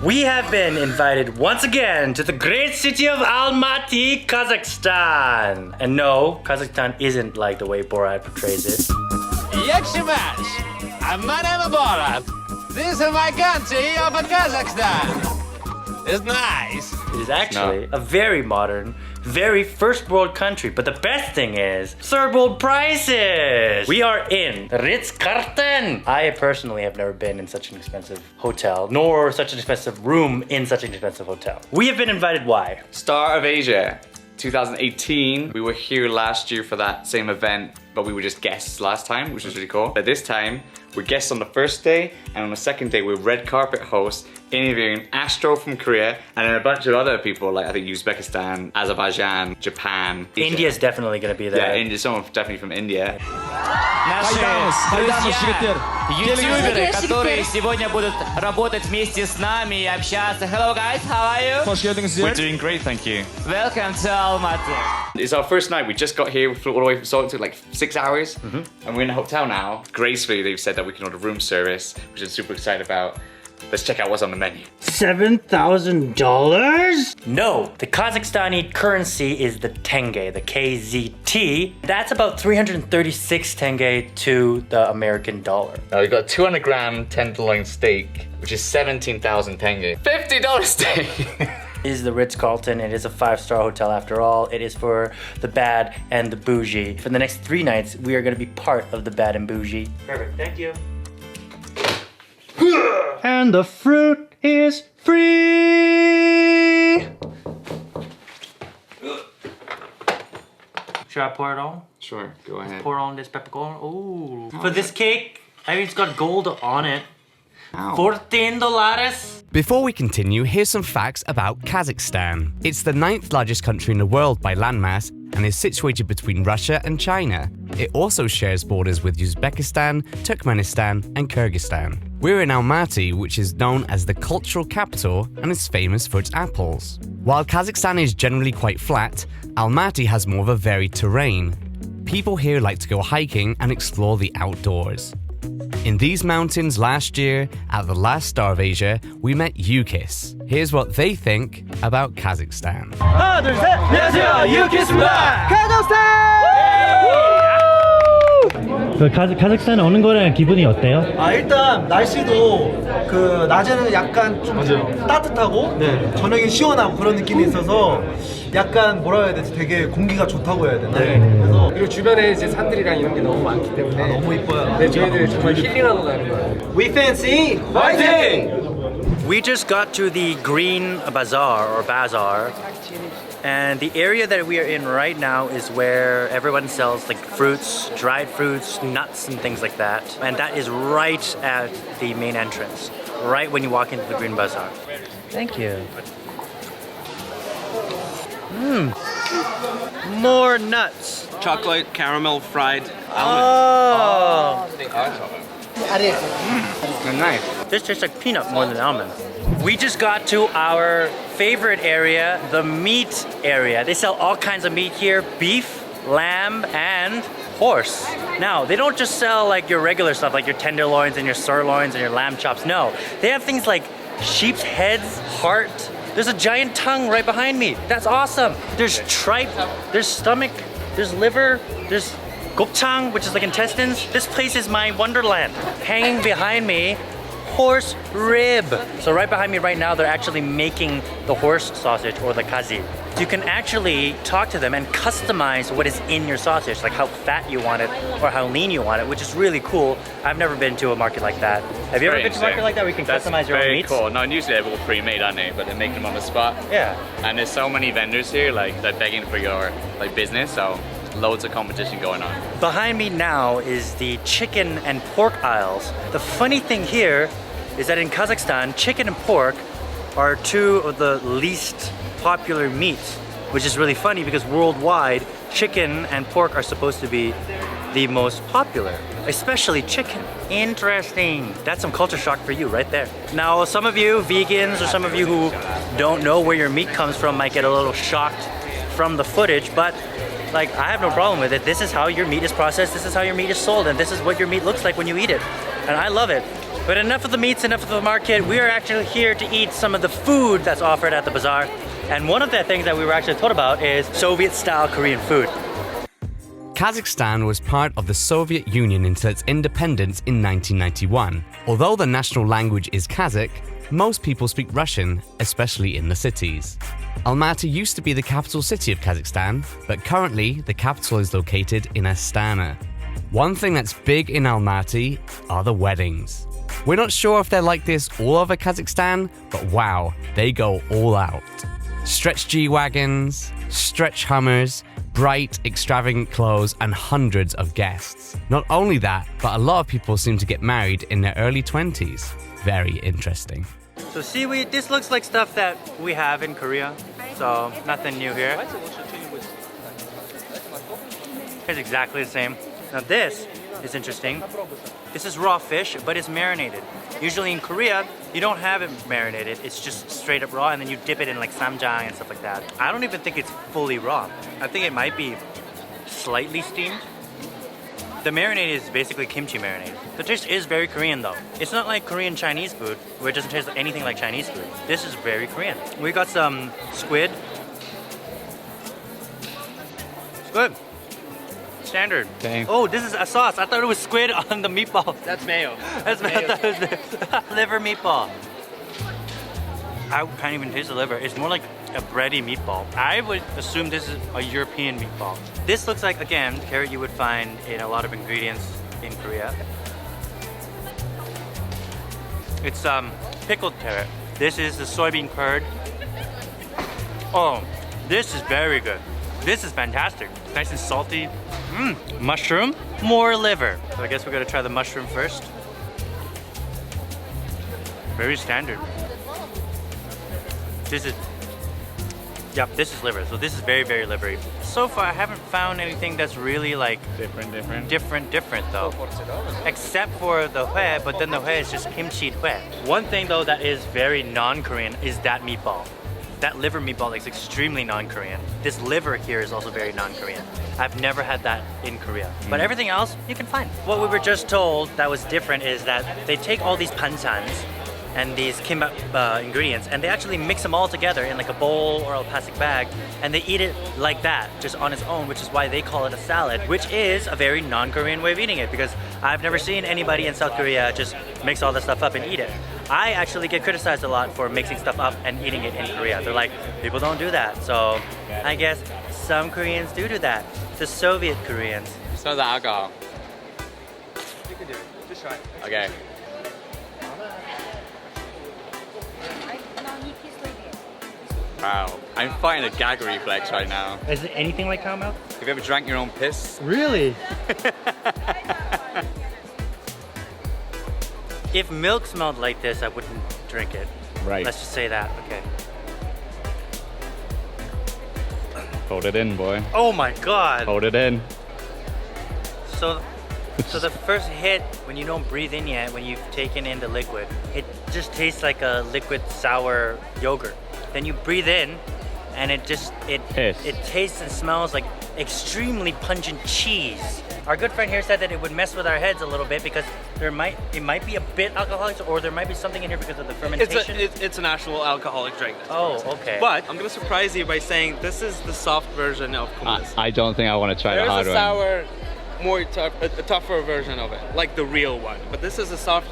We have been invited once again to the great city of Almaty, Kazakhstan. And no, Kazakhstan isn't like the way Borat portrays it. My name is Borat. This is my country of Kazakhstan. It's nice. It is actually a very modern, very first world country. But the best thing is third world prices. We are in Ritz-Carlton. I personally have never been in such an expensive hotel, nor such an expensive room in such an expensive hotel. We have been invited. Why? Star of Asia 2018. We were here last year for that same event, but we were just guests last time, which was really cool. But this time, we're guests on the first day, and on the second day, we're red carpet hosts, interviewing Astro from Korea, and then a bunch of other people, like I think Uzbekistan, Azerbaijan, Japan. India's definitely gonna be there. Yeah, India, someone definitely from India. Наши друзья, ютуберы, которые сегодня будут работать вместе с нами и общаться. Hello guys, how are you? We're doing great, thank you. Welcome to Almaty. It's our first night. We just got here. We flew all the way from Seoul. It took like 6 hours, and we're in a hotel now. Gracefully, they've said that we can order room service, which I'm super excited about. Let's check out what's on the menu. $7,000? No, the Kazakhstani currency is the tenge, the KZT. That's about 336 tenge to the American dollar. Now we've got 200 gram tenderloin steak, which is 17,000 tenge. $50 steak. It is the Ritz-Carlton. It is a 5-star hotel after all. It is for the bad and the bougie. For the next 3 nights, we are gonna be part of the bad and bougie. Perfect, thank you. And the fruit is free! Should I pour it on? Sure, go ahead. Pour on this peppercorn. Ooh. For this cake, I mean, it's got gold on it. $14. Before we continue, here's some facts about Kazakhstan. It's the 9th largest country in the world by landmass and is situated between Russia and China. It also shares borders with Uzbekistan, Turkmenistan, and Kyrgyzstan. We're in Almaty, which is known as the cultural capital and is famous for its apples. While Kazakhstan is generally quite flat, Almaty has more of a varied terrain. People here like to go hiking and explore the outdoors. In these mountains last year, at the last Star of Asia, we met Yukis. Here's what they think about Kazakhstan. 하나, 둘, 셋! 안녕하세요, 유키스입니다! 그 카자흐스탄에 오는 거랑 기분이 어때요? 일단 날씨도 그 낮에는 약간 좀 따뜻하고 저녁엔 시원하고 그런 느낌이 있어서 약간 뭐라 해야 되지? 되게 공기가 좋다고 해야 되나? 그래서 그리고 주변에 이제 산들이랑 이런 게 너무 많기 때문에 너무 이뻐요. 네, 저희들 정말 힐링하러 가는 거예요. We fancy fighting! We just got to the green bazaar, and the area that we are in right now is where everyone sells like fruits, dried fruits, nuts and things like that. And that is right at the main entrance, right when you walk into the green bazaar. Thank you. More nuts. Chocolate, caramel, fried Oh. They are chocolate. They're nice. This tastes like peanut more than almond. We just got to our favorite area, the meat area. They sell all kinds of meat here, beef, lamb, and horse. Now, they don't just sell like your regular stuff, like your tenderloins and your sirloins and your lamb chops. No, they have things like sheep's heads, heart. There's a giant tongue right behind me. That's awesome. There's tripe, there's stomach, there's liver, there's gokchang, which is like intestines. This place is my wonderland. Hanging behind me, horse rib. So right behind me right now, they're actually making the horse sausage or the kazi. You can actually talk to them and customize what is in your sausage, like how fat you want it or how lean you want it, which is really cool. I've never been to a market like that. Have you ever been to a market like that where you can customize your own meats? Very cool. No, usually they're all pre-made, aren't they? But they're making them on the spot. Yeah. And there's so many vendors here, like they're begging for your like business, so loads of competition going on. Behind me now is the chicken and pork aisles. The funny thing here is that in Kazakhstan, chicken and pork are two of the least popular meats, which is really funny because worldwide, chicken and pork are supposed to be the most popular, especially chicken. Interesting. That's some culture shock for you right there. Now, some of you vegans or some of you who don't know where your meat comes from might get a little shocked from the footage, but like, I have no problem with it. This is how your meat is processed, this is how your meat is sold, and this is what your meat looks like when you eat it. And I love it. But enough of the meats, enough of the market. We are actually here to eat some of the food that's offered at the bazaar. And one of the things that we were actually told about is Soviet-style Korean food. Kazakhstan was part of the Soviet Union until its independence in 1991. Although the national language is Kazakh, most people speak Russian, especially in the cities. Almaty used to be the capital city of Kazakhstan, but currently the capital is located in Astana. One thing that's big in Almaty are the weddings. We're not sure if they're like this all over Kazakhstan, but wow, they go all out. Stretch G-Wagons, stretch Hummers, bright, extravagant clothes, and hundreds of guests. Not only that, but a lot of people seem to get married in their early 20s. Very interesting. So seaweed, this looks like stuff that we have in Korea. So nothing new here. It's exactly the same. Now this is interesting. This is raw fish, but it's marinated. Usually in Korea, you don't have it marinated. It's just straight up raw, and then you dip it in like samjang and stuff like that. I don't even think it's fully raw. I think it might be slightly steamed. The marinade is basically kimchi marinade. The taste is very Korean though. It's not like Korean Chinese food, where it doesn't taste like anything like Chinese food. This is very Korean. We got some squid. It's good. Standard. Dang. Oh, this is a sauce. I thought it was squid on the meatball. That's mayo. That's liver meatball. I can't even taste the liver. It's more like a bready meatball. I would assume this is a European meatball. This looks like, again, carrot you would find in a lot of ingredients in Korea. It's pickled carrot. This is the soybean curd. Oh, this is very good. This is fantastic. Nice and salty. Mushroom, more liver. So I guess we gotta try the mushroom first. Very standard. This is this is liver. So this is very, very livery. So far, I haven't found anything that's really like different though. Except for the hue, but then the hue is just kimchi hue. One thing though that is very non-Korean is that meatball. That liver meatball is extremely non-Korean. This liver here is also very non-Korean. I've never had that in Korea. But everything else, you can find. What we were just told that was different is that they take all these panchans and these kimbap ingredients, and they actually mix them all together in like a bowl or a plastic bag, and they eat it like that, just on its own, which is why they call it a salad, which is a very non-Korean way of eating it, because I've never seen anybody in South Korea just mix all this stuff up and eat it. I actually get criticized a lot for mixing stuff up and eating it in Korea. They're like, people don't do that. So I guess some Koreans do that. The Soviet Koreans. Smell the alcohol. You can do it. Just try it. Okay. Wow. I'm fighting a gag reflex right now. Is it anything like cow milk? Have you ever drank your own piss? Really? If milk smelled like this, I wouldn't drink it. Right. Let's just say that. Okay. Hold it in, boy. Oh my god. Hold it in. So the first hit, when you don't breathe in yet, when you've taken in the liquid, it just tastes like a liquid sour yogurt. Then you breathe in, and it tastes and smells like extremely pungent cheese. Our good friend here said that it would mess with our heads a little bit because it might be a bit alcoholic, or there might be something in here because of the fermentation. It's an actual alcoholic drink. Oh, okay. But I'm gonna surprise you by saying this is the soft version of kumquat. I don't think I want to try the hard There's one. a sour, more a tougher version of it, like the real one. But this is a soft.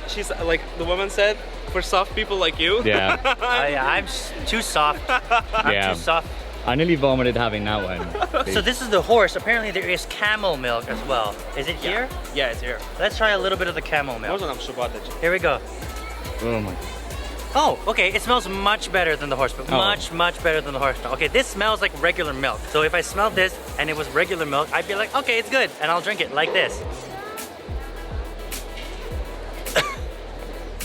She's like the woman said, for soft people like you. Yeah. I'm too soft. I'm too soft. I nearly vomited having that one. So this is the horse. Apparently there is camel milk as well. Is it here? Yeah, it's here. Let's try a little bit of the camel milk. Here we go. Oh my. Oh, okay. It smells much better than the horse milk. Much better than the horse milk. Okay, this smells like regular milk. So if I smelled this and it was regular milk, I'd be like, okay, it's good, and I'll drink it like this.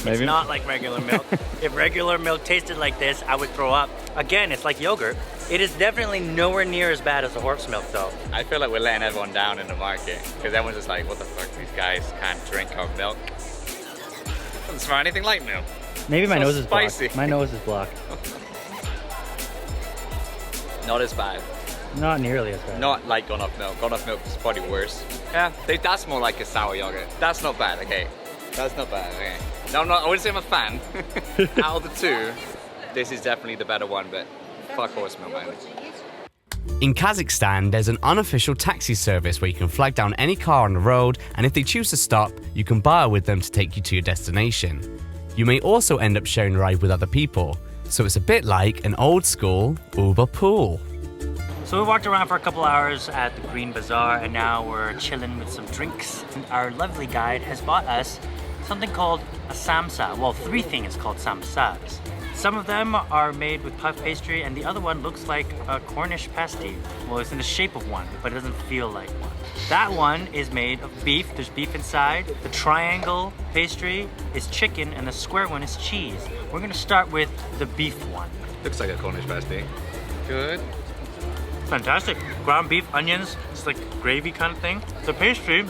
Maybe. It's not like regular milk. If regular milk tasted like this, I would throw up. Again, it's like yogurt. It is definitely nowhere near as bad as the horse milk though. I feel like we're letting everyone down in the market because everyone's just like, what the fuck, these guys can't drink our milk. Doesn't smell anything like milk. Maybe my So nose is spicy. blocked. My nose is blocked. Not as bad. Not nearly as bad. Not like gone off milk. Gone off milk is probably worse. Yeah, that's more like a sour yogurt. That's not bad, okay. That's not bad. Okay. No, I wouldn't say I'm a fan. Out of the two, this is definitely the better one, but fuck horse milk, man. In Kazakhstan, there's an unofficial taxi service where you can flag down any car on the road, and if they choose to stop, you can barter with them to take you to your destination. You may also end up sharing a ride with other people, so it's a bit like an old school Uber pool. So we walked around for a couple hours at the Green Bazaar, and now we're chilling with some drinks. And our lovely guide has bought us something called a samsa. Well, 3 things called samsas. Some of them are made with puff pastry, and the other one looks like a Cornish pasty. Well, it's in the shape of one, but it doesn't feel like one. That one is made of beef. There's beef inside. The triangle pastry is chicken, and the square one is cheese. We're gonna start with the beef one. Looks like a Cornish pasty. Good. Fantastic. Ground beef, onions, it's like gravy kind of thing. The pastry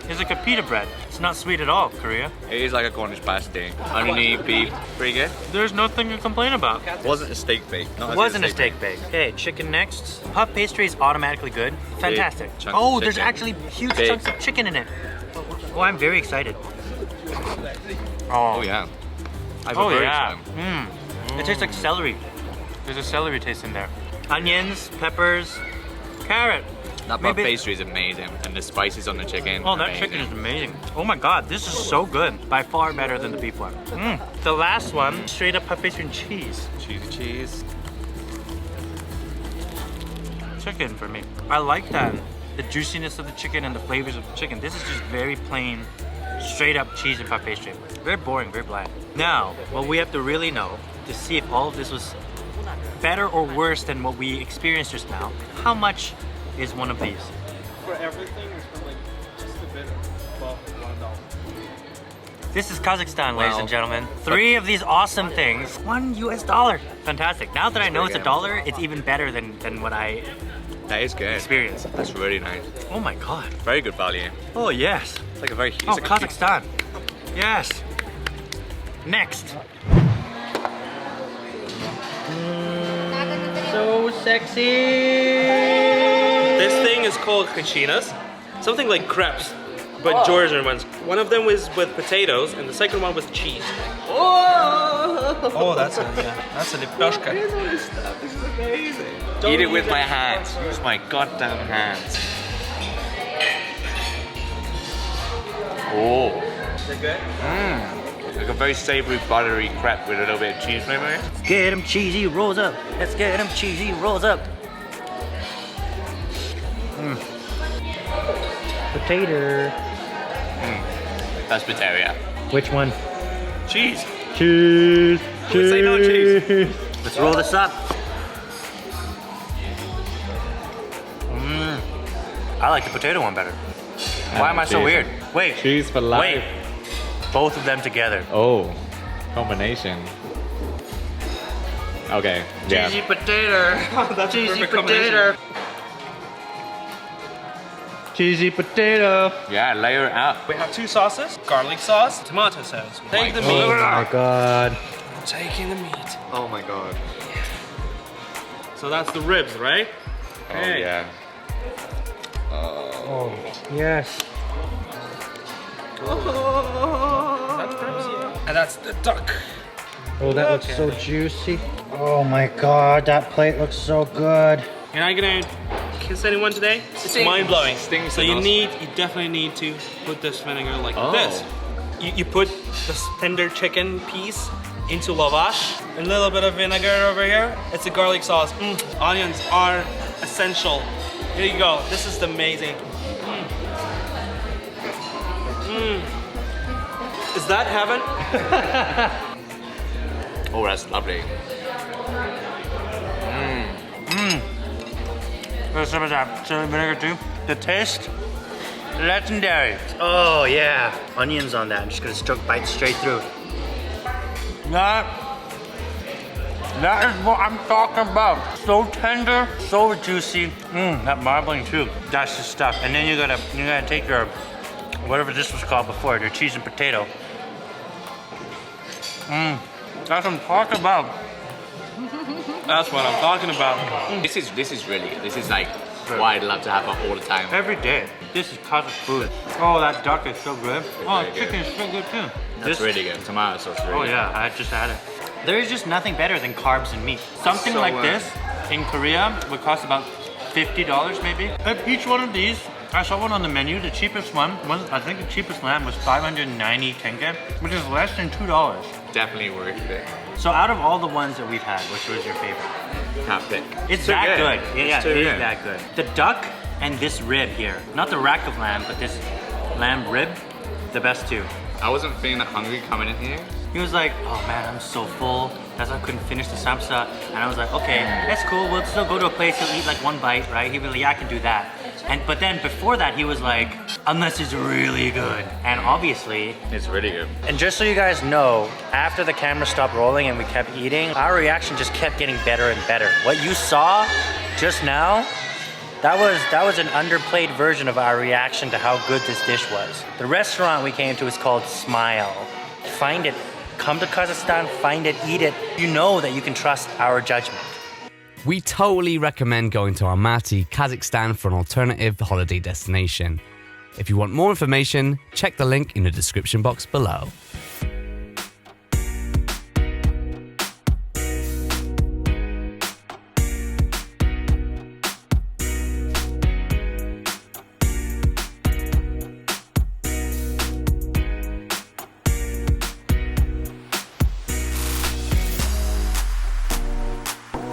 is like a pita bread. It's not sweet at all, Korea. It is like a Cornish pasty. Underneath beef, pretty good. There's nothing to complain about. Wasn't a steak bake. It wasn't a steak bake. Okay, chicken next. Puff pastry is automatically good. Fantastic. chunks of Oh, there's chicken. actually huge Big. chunks of chicken in it. Oh, I'm very excited. Oh yeah. I've Oh very yeah. excited. It tastes like celery. There's a celery taste in there. Onions, peppers, carrot. That puff pastry is amazing, and the spices on the chicken. Oh, that amazing. chicken is amazing. Oh my god, this is so good. By far better than the beef one. The last one, straight up puff pastry and cheese. Cheesy cheese. Chicken for me. I like that. The juiciness of the chicken and the flavors of the chicken. This is just very plain, straight up cheese and puff pastry. Very boring, very bland. Now, what we have to really know to see if all of this was better or worse than what we experienced just now, how much is one of these? For everything, it's from like just a bit above $1. This is Kazakhstan, ladies and gentlemen. 3 of these awesome things, $1 US. Fantastic. Now that I know it's $1, it's even better than what I That is good. experienced. That's really nice. Oh my god. Very good value. Oh yes. It's like a very. Oh, Kazakhstan. Yes. Next. So sexy. This thing is called kachinas, something like crepes, but Georgian ones. One of them was with potatoes, and the second one with cheese. Oh, that's a lipyoshka. This is amazing. Eat it with my hands. Use my goddamn hands. Oh. Is it good? Like a very savory, buttery crepe with a little bit of cheese flavor. Let's get them cheesy rolls up. Let's get them cheesy rolls up. Potato. That's potato, yeah. Which one? Cheese. Cheese. Who would say no cheese? Let's roll this up. I like the potato one better. Why am I so weird? Wait. Cheese for life. Wait. Both of them together. Oh, combination. Okay. Yeah. Cheesy potato. That's a Cheesy perfect potato. Cheesy potato. Yeah, layer it up. We have 2 sauces: garlic sauce, tomato sauce. Take the meat. Oh my god. Taking the meat. Oh my god. So that's the ribs, right? Oh yeah. Oh, yes. That's ribs, yeah. And that's the duck. Oh, that looks so juicy. Oh my god, that plate looks so good. You're not gonna kiss anyone today? It's mind blowing. Stings So the you nostrils. definitely need to put this vinegar like Oh. this. You put this tender chicken piece into lavash, a little bit of vinegar over here. It's a garlic sauce. Onions are essential. Here you go. This is amazing. Is that heaven? Oh, that's lovely. There's some of that chili vinegar too. The taste, legendary. Oh yeah, onions on that. I'm just gonna bite straight through. That is what I'm talking about. So tender, so juicy. That marbling too. That's the stuff. And then you gotta take your whatever this was called before, your cheese and potato. That's what I'm talking about. That's what I'm talking about. This is really good. This is like why I'd love to have it all the time. Every day. This is Kazakh food. Oh, that duck is so good. Oh, very chicken is so good too. That's really good. Tomato sauce, really Oh good. yeah, I just had it. There is just nothing better than carbs and meat. Something So, like this in Korea would cost about $50 maybe. Each one of these, I saw one on the menu. The cheapest one, I think the cheapest lamb was 590 tenge, which is less than $2. Definitely worth it. So out of all the ones that we've had, which was your favorite? Can't pick. It's too that good. good. Yeah, It's it too is good. that good. The duck and this rib here, not the rack of lamb, but this lamb rib, the best two. I wasn't feeling hungry coming in here. He was like, oh man, I'm so full. That's why I couldn't finish the samsa. And I was like, okay, that's cool. We'll still go to a place, he'll eat like one bite, right? He'd be like, yeah, I can do that. But then before that, he was like, unless it's really good. And obviously, It's really good. and just so you guys know, after the camera stopped rolling and we kept eating, our reaction just kept getting better and better. What you saw just now, that was an underplayed version of our reaction to how good this dish was. The restaurant we came to is called Smile. Find it. Come to Kazakhstan, find it, eat it. You know that you can trust our judgment. We totally recommend going to Almaty, Kazakhstan for an alternative holiday destination. If you want more information, check the link in the description box below.